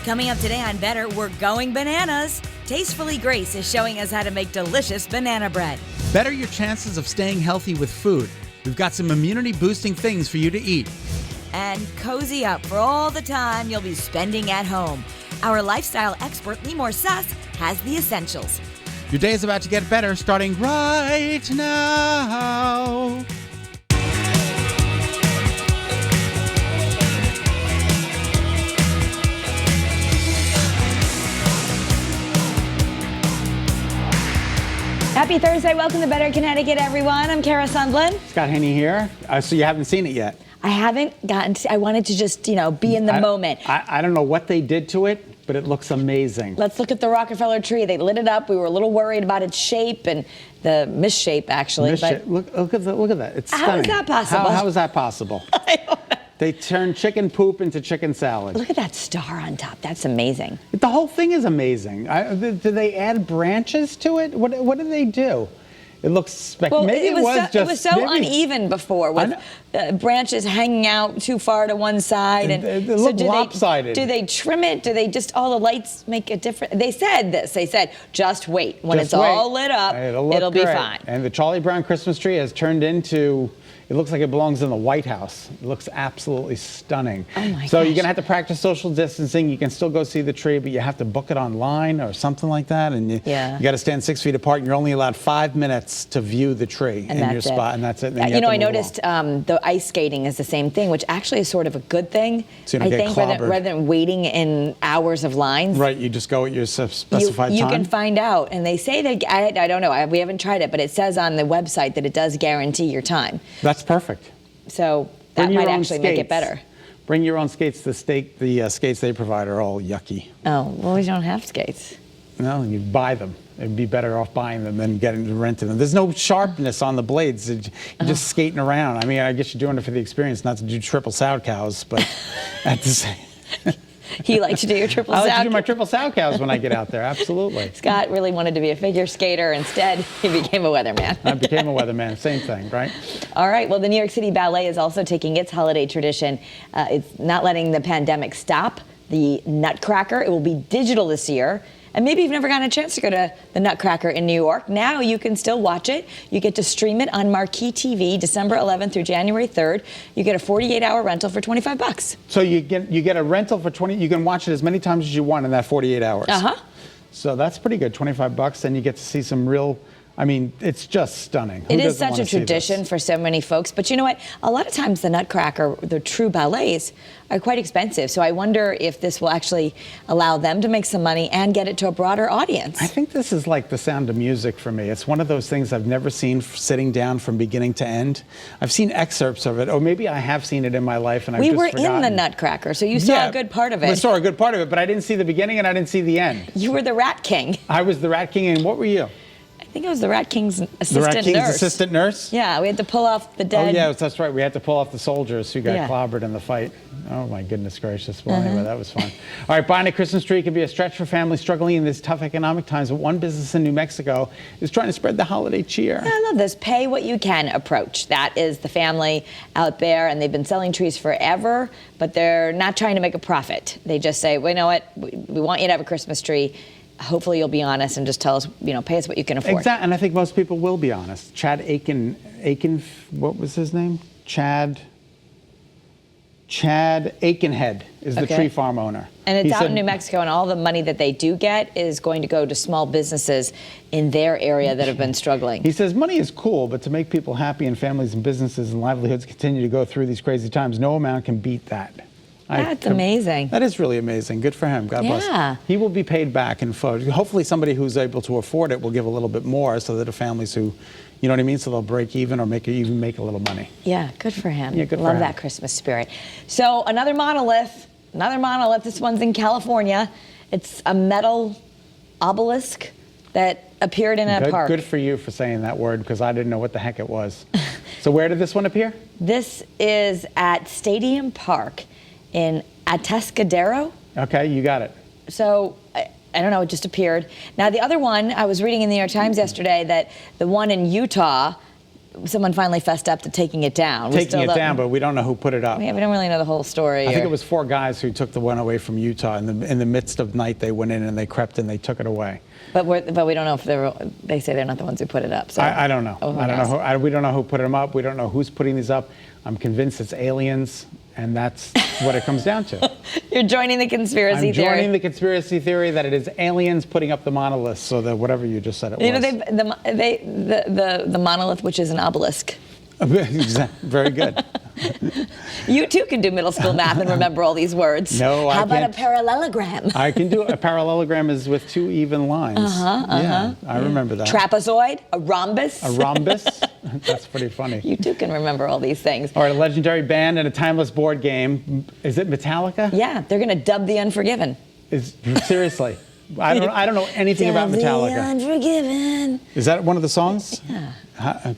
Coming up today on Better, we're going bananas. Tastefully Grace is showing us how to make delicious banana bread. Better your chances of staying healthy with food. We've got some immunity-boosting things for you to eat. And cozy up for all the time you'll be spending at home. Our lifestyle expert, Limor Suss, has the essentials. Your day is about to get better starting right now. Happy Thursday. Welcome to Better Connecticut, everyone. I'm Kara Sundlin. Scott Haney here. So you haven't seen it yet? I haven't gotten to, I wanted to just, be in the moment. I don't know what they did to it, but it looks amazing. Let's look at the Rockefeller tree. They lit it up. We were a little worried about its shape and the misshape, actually. But look at that. It's stunning. How is that possible? How is that possible? I don't know. They turned chicken poop into chicken salad. Look at that star on top. That's amazing. The whole thing is amazing. Do they add branches to it? What did they do? It looks spectacular. Well, maybe it was so uneven before with branches hanging out too far to one side. And it looked lopsided. Do they trim it? Do they just, all the lights make a difference? They said this. They said, just wait. When it's all lit up, it'll be fine. And the Charlie Brown Christmas tree has turned into, it looks like it belongs in the White House. It looks absolutely stunning. Oh my So gosh. you're going to have to practice social distancing. You can still go see the tree, but you have to book it online or something like that. And you got to stand 6 feet apart, and you're only allowed 5 minutes to view the tree in your spot, and that's it. And then I noticed the ice skating is the same thing, which actually is sort of a good thing. So you don't get clobbered. rather than waiting in hours of lines. Right, you just go at your specified you time. can find out, and they say that, I don't know, we haven't tried it, but it says on the website that it does guarantee your time. That's perfect. So that might actually make it better. Bring your own skates. The skates they provide are all yucky. Oh, well, we don't have skates. No, you buy them. It'd be better off buying them than getting to renting them. There's no sharpness on the blades. You're just skating around. I mean, I guess you're doing it for the experience, not to do triple sow cows, but at the same. You like to do your triple sow? I like to do my triple sow cows when I get out there, absolutely. Scott really wanted to be a figure skater. Instead, he became a weatherman. I became a weatherman, same thing, right? All right, well, the New York City Ballet is also taking its holiday tradition. It's not letting the pandemic stop. The Nutcracker, it will be digital this year. And maybe you've never gotten a chance to go to the Nutcracker in New York. Now you can still watch it. You get to stream it on Marquee TV December 11th through January 3rd. You get a 48-hour rental for $25. So you get a rental for 20. You can watch it as many times as you want in that 48 hours. So that's pretty good, $25, and you get to see some real. I mean, it's just stunning. It is such a tradition for so many folks. But you know what? A lot of times the Nutcracker, the true ballets, are quite expensive. So I wonder if this will actually allow them to make some money and get it to a broader audience. I think this is like The Sound of Music for me. It's one of those things I've never seen sitting down from beginning to end. I've seen excerpts of it, or maybe I have seen it in my life and I've just forgotten. We were in the Nutcracker, so you saw a good part of it. I saw a good part of it, but I didn't see the beginning and I didn't see the end. You were the Rat King. I was the Rat King, and what were you? I think it was the Rat King's assistant nurse. The Rat King's assistant nurse? Yeah, we had to pull off the dead. Oh, yeah, that's right. We had to pull off the soldiers who got clobbered in the fight. Oh, my goodness gracious. Well, anyway, that was fun. All right, buying a Christmas tree can be a stretch for families struggling in these tough economic times, but one business in New Mexico is trying to spread the holiday cheer. I love this pay what you can approach. That is the family out there, and they've been selling trees forever, but they're not trying to make a profit. They just say, well, you know what, we want you to have a Christmas tree. Hopefully you'll be honest and just tell us, pay us what you can afford. Exactly, and I think most people will be honest. Chad Aiken, what was his name? Chad Aikenhead is the tree farm owner. And it's out in New Mexico, and all the money that they do get is going to go to small businesses in their area that have been struggling. He says money is cool, but to make people happy and families and businesses and livelihoods continue to go through these crazy times, no amount can beat that. That's amazing. That is really amazing. Good for him. God bless. He will be paid back, and hopefully somebody who's able to afford it will give a little bit more, so that the families who, you know what I mean, so they'll break even or even make a little money. Yeah, good for him. Yeah, good for him. Love that Christmas spirit. So another monolith. This one's in California. It's a metal obelisk that appeared in a park. Good for you for saying that word, because I didn't know what the heck it was. So where did this one appear? This is at Stadium Park in Atascadero. Okay, you got it. So, I don't know, it just appeared. Now, the other one, I was reading in the New York Times yesterday that the one in Utah someone finally fessed up to taking it down. Taking it down, but we don't know who put it up. Yeah, we don't really know the whole story. I think it was 4 guys who took the one away from Utah. In the midst of night, they went in and they crept and they took it away. But we don't know if they say they're not the ones who put it up. So. I don't know. I don't know. We don't know who put them up. We don't know who's putting these up. I'm convinced it's aliens, and that's what it comes down to. You're joining the conspiracy theory. I'm joining the conspiracy theory that it is aliens putting up the monolith, so that whatever you just said it was. The monolith, which is an obelisk. Very good. You too can do middle school math and remember all these words. No, How about a parallelogram? I can do a parallelogram is with 2 even lines. Yeah, I remember that. Trapezoid, a rhombus. A rhombus? That's pretty funny. You too can remember all these things. All right, a legendary band and a timeless board game. Is it Metallica? Yeah, they're going to dub The Unforgiven. Seriously. I don't know anything about Metallica. The Unforgiven. Is that one of the songs? Yeah.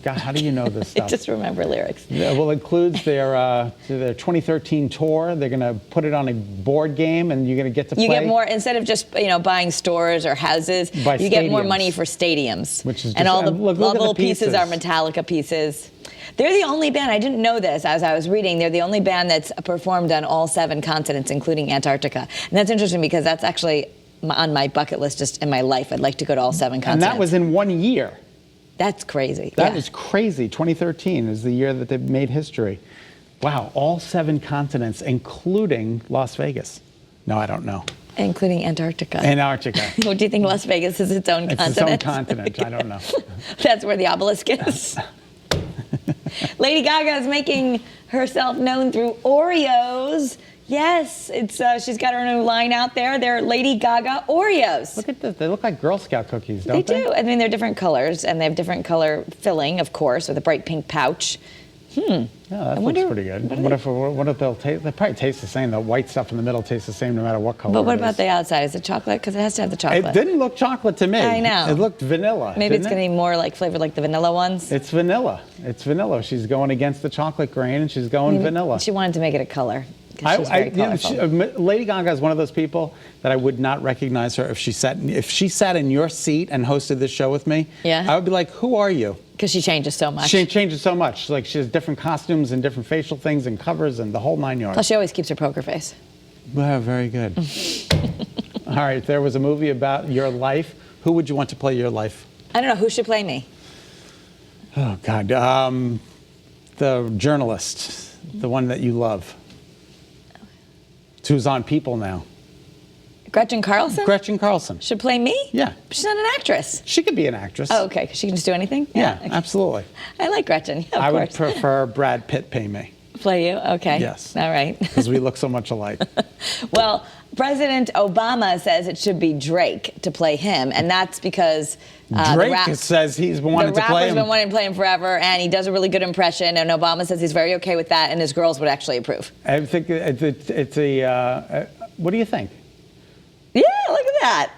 God, how do you know this stuff? I just remember lyrics. Yeah, well, it includes their 2013 tour. They're going to put it on a board game, and you're going to get to play. You get more, instead of just buying stores or houses, you get more money for stadiums. Which is and all the little pieces are Metallica pieces. They're the only band, I didn't know this as I was reading, they're the only band that's performed on all 7 continents, including Antarctica. And that's interesting because that's actually on my bucket list just in my life. I'd like to go to all 7 continents. And that was in 1 year. That's crazy. That is crazy. 2013 is the year that they made history. Wow, all 7 continents, including Las Vegas. No, I don't know. Including Antarctica. Antarctica. What do you think Las Vegas is its own continent? It's its own continent. I don't know. That's where the obelisk is. Lady Gaga is making herself known through Oreos. Yes, she's got her new line out there. They're Lady Gaga Oreos. Look at this. They look like Girl Scout cookies, don't they? They do. I mean, they're different colors, and they have different color filling, of course, with a bright pink pouch. Yeah, that looks pretty good. What if they'll taste? They probably taste the same. The white stuff in the middle tastes the same no matter what color. But what about the outside? Is it chocolate? Because it has to have the chocolate. It didn't look chocolate to me. I know. It looked vanilla. Maybe it's going to be more like flavored like the vanilla ones. It's vanilla. It's vanilla. She's going against the chocolate grain, and she's going vanilla. She wanted to make it a color. She's very colorful. Lady Gaga is one of those people that I would not recognize her if she sat in your seat and hosted this show with me. Yeah. I would be like, who are you? Because she changes so much. She changes so much. Like she has different costumes and different facial things and covers and the whole 9 yards. Plus, she always keeps her poker face. Well, very good. All right, if there was a movie about your life, who would you want to play your life? I don't know. Who should play me? Oh, God. The journalist, the one that you love. Who's on People now. Gretchen Carlson? Gretchen Carlson. Should play me? Yeah. She's not an actress. She could be an actress. Oh, okay. She can just do anything? Yeah, Okay. absolutely. I like Gretchen. Yeah, I of would course. prefer Brad Pitt play me. Play you? Okay. Yes. All right. Because we look so much alike. Well, President Obama says it should be Drake to play him, and that's because Drake says he's wanted to play him. The rapper's been wanting to play him forever, and he does a really good impression, and Obama says he's very okay with that, and his girls would actually approve. I think it's a... what do you think? Yeah, look at that.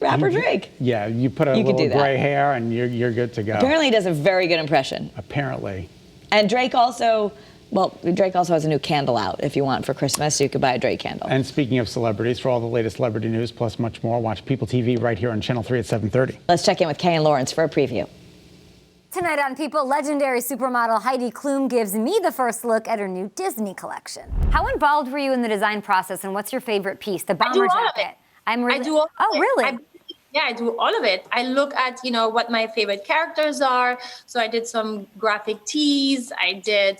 Rapper Drake. Yeah, you put a little gray hair, and you're good to go. Apparently, he does a very good impression. Apparently. And Drake also... Well, Drake also has a new candle out if you want for Christmas, so you could buy a Drake candle. And speaking of celebrities, for all the latest celebrity news, plus much more, watch People TV right here on Channel 3 at 7:30. Let's check in with Kay and Lawrence for a preview. Tonight on People, legendary supermodel Heidi Klum gives me the first look at her new Disney collection. How involved were you in the design process, and what's your favorite piece? The bomber jacket. I do all of it. Really? Yeah, I do all of it. I look at, what my favorite characters are. So I did some graphic tees. I did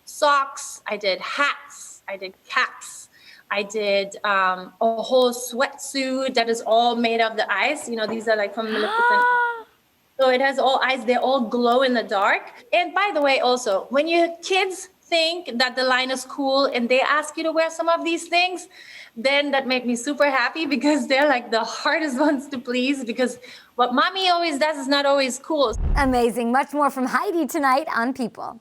socks. I did hats. I did caps. I did a whole sweatsuit that is all made of the ice. These are like from Maleficent. So it has all ice. They all glow in the dark. And by the way, also, when your kids think that the line is cool and they ask you to wear some of these things, then that made me super happy because they're like the hardest ones to please because what mommy always does is not always cool. Amazing. Much more from Heidi tonight on People.